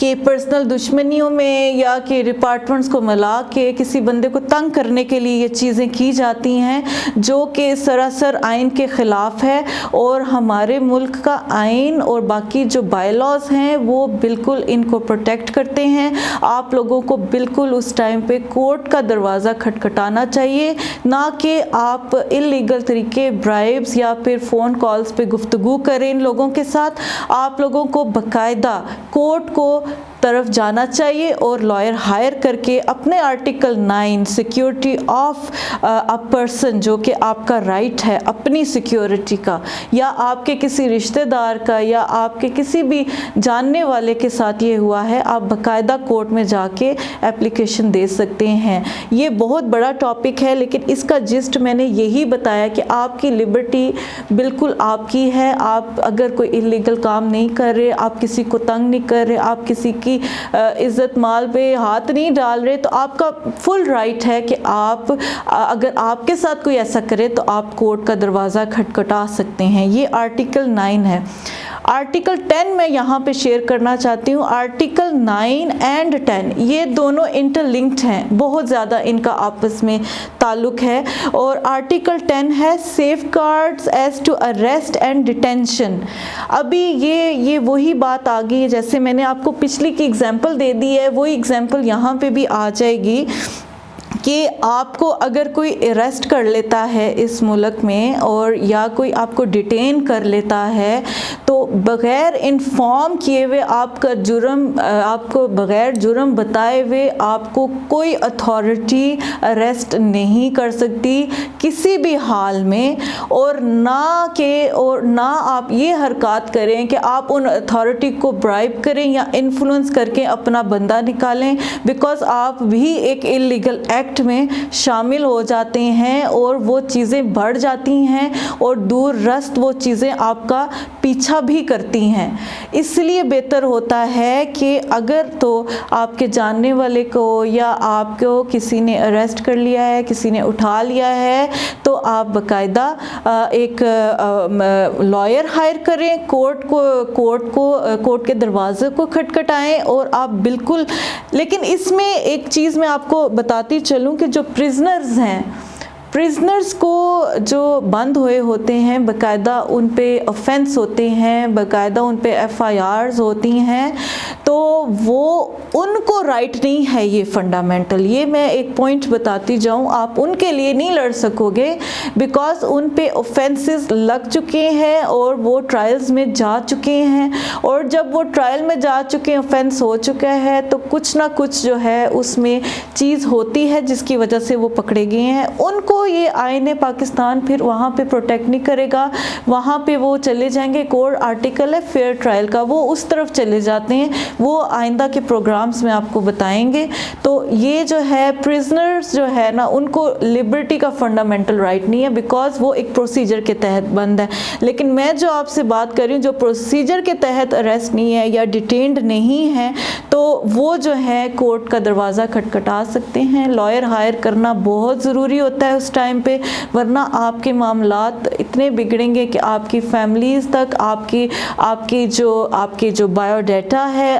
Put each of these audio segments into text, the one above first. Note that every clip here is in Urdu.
کہ پرسنل دشمنیوں میں یا کہ ڈپارٹمنٹس کو ملا کے کسی بندے کو تنگ کرنے کے لیے یہ چیزیں کی جاتی ہیں جو کہ سراسر آئین کے خلاف ہے، اور ہمارے ملک کا آئین اور باقی جو بائی لاز ہیں وہ بالکل ان کو پروٹیکٹ کرتے ہیں۔ آپ لوگوں کو بالکل اس ٹائم پہ کورٹ کا دروازہ کھٹکھٹانا چاہیے، نہ کہ آپ انلیگل طریقے برائبز یا پھر فون کالز پہ گفتگو کریں ان لوگوں کے ساتھ۔ آپ لوگوں کو باقاعدہ کورٹ کو طرف جانا چاہیے اور لائر ہائر کر کے اپنے article 9 security of a person, جو کہ آپ کا رائٹ ہے اپنی سیکیورٹی کا، یا آپ کے کسی رشتہ دار کا یا آپ کے کسی بھی جاننے والے کے ساتھ یہ ہوا ہے، آپ باقاعدہ کورٹ میں جا کے اپلیکیشن دے سکتے ہیں۔ یہ بہت بڑا ٹاپک ہے، لیکن اس کا جسٹ میں نے یہی بتایا کہ آپ کی لبرٹی بالکل آپ کی ہے۔ آپ اگر کوئی انلیگل کام نہیں کر رہے، آپ کسی کو تنگ نہیں کر رہے، آپ کسی کی عزت مال پہ ہاتھ نہیں ڈال رہے، تو آپ کا فل رائٹ ہے کہ آپ اگر آپ کے ساتھ کوئی ایسا کرے تو آپ کورٹ کا دروازہ کھٹکھٹا سکتے ہیں۔ یہ آرٹیکل 9 ہے۔ آرٹیکل 10 میں یہاں پہ شیئر کرنا چاہتی ہوں۔ آرٹیکل 9 اینڈ 10 یہ دونوں انٹر لنکڈ ہیں، بہت زیادہ ان کا آپس میں تعلق ہے۔ اور آرٹیکل 10 ہے safeguards as to arrest and detention. ابھی یہ وہی بات آ گئی ہے، جیسے میں نے آپ کو پچھلی کی اگزامپل دے دی ہے، وہی اگزامپل یہاں پہ بھی آ جائے گی کہ آپ کو اگر کوئی اریسٹ کر لیتا ہے اس ملک میں، اور یا کوئی آپ کو ڈیٹین کر لیتا ہے، تو بغیر انفارم کیے ہوئے آپ کا جرم، آپ کو بغیر جرم بتائے ہوئے آپ کو کوئی اتھارٹی اریسٹ نہیں کر سکتی کسی بھی حال میں، اور نہ آپ یہ حرکات کریں کہ آپ ان اتھارٹی کو برائب کریں یا انفلوئنس کر کے اپنا بندہ نکالیں، بیکاز آپ بھی ایک انلیگل ایکٹ میں شامل ہو جاتے ہیں اور وہ چیزیں بڑھ جاتی ہیں اور دور رست وہ چیزیں آپ کا پیچھا بھی کرتی ہیں۔ اس لیے بہتر ہوتا ہے کہ اگر تو آپ کے جاننے والے کو یا آپ کو کسی نے اریسٹ کر لیا ہے، کسی نے اٹھا لیا ہے، تو آپ باقاعدہ ایک لائر ہائر کریں، کورٹ کے دروازے کو کھٹکھٹائیں، اور آپ بالکل، لیکن اس میں ایک چیز میں آپ کو بتاتی چلوں کہ جو پرزنرز ہیں، پرزنرز کو جو بند ہوئے ہوتے ہیں، باقاعدہ ان پہ آفینس ہوتے ہیں، باقاعدہ ان پہ FIRs ہوتی ہیں، تو وہ ان کو رائٹ نہیں ہے یہ فنڈامنٹل۔ یہ میں ایک پوائنٹ بتاتی جاؤں، آپ ان کے لیے نہیں لڑ سکو گے بیکاز ان پہ آفینسز لگ چکے ہیں اور وہ ٹرائلز میں جا چکے ہیں، اور جب وہ ٹرائل میں جا چکے ہیں، آفینس ہو چکا ہے، تو کچھ نہ کچھ جو ہے اس میں چیز ہوتی ہے جس کی وجہ سے وہ پکڑے گئے ہیں۔ ان کو یہ آئین پاکستان پھر وہاں پہ پروٹیکٹ نہیں کرے گا، وہاں پہ وہ چلے جائیں گے، کور آرٹیکل ہے فیئر ٹرائل کا، وہ اس طرف چلے جاتے ہیں، وہ آئندہ کے پروگرامز میں آپ کو بتائیں گے۔ تو یہ جو ہے پرزنرز جو ہے نا، ان کو لبرٹی کا فنڈامنٹل رائٹ نہیں ہے بیکاز وہ ایک پروسیجر کے تحت بند ہے، لیکن میں جو آپ سے بات کر رہی ہوں جو پروسیجر کے تحت اریسٹ نہیں ہے یا ڈیٹینڈ نہیں ہے، تو وہ جو ہے کورٹ کا دروازہ کھٹکھٹا سکتے ہیں۔ لائر ہائر کرنا بہت ضروری ہوتا ہے اس ٹائم پہ، ورنہ آپ کے معاملات اتنے بگڑیں گے کہ آپ کی فیملیز تک، آپ کی جو بایو ڈیٹا ہے،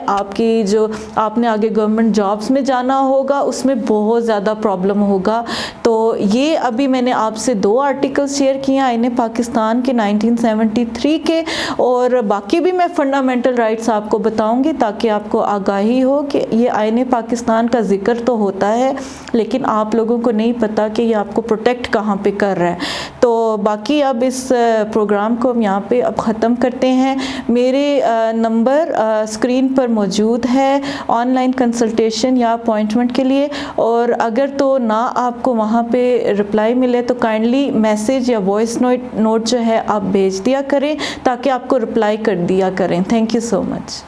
آپ نے آگے گورنمنٹ جابز میں جانا ہوگا، اس میں بہت زیادہ پرابلم ہوگا۔ تو یہ ابھی میں نے آپ سے 2 آرٹیکل شیئر کیے ہیں آئین پاکستان کے 1973 کے، اور باقی بھی میں فنڈامنٹل رائٹس آپ کو بتاؤں گی تاکہ آپ کو آگاہی ہو کہ یہ آئین پاکستان کا ذکر تو ہوتا ہے لیکن آپ لوگوں کو نہیں پتا کہ یہ آپ کو پروٹیکٹ کہاں پہ کر رہا ہے۔ تو باقی اب اس پروگرام کو ہم یہاں پہ اب ختم کرتے ہیں۔ میرے نمبر اسکرین پر موجود ہے آن لائن کنسلٹیشن یا اپوائنٹمنٹ کے لیے، اور اگر تو نہ آپ کو وہاں پہ رپلائی ملے تو کائنڈلی میسیج یا وائس نوٹ جو ہے آپ بھیج دیا کریں تاکہ آپ کو رپلائی کر دیا کریں۔ Thank you so much.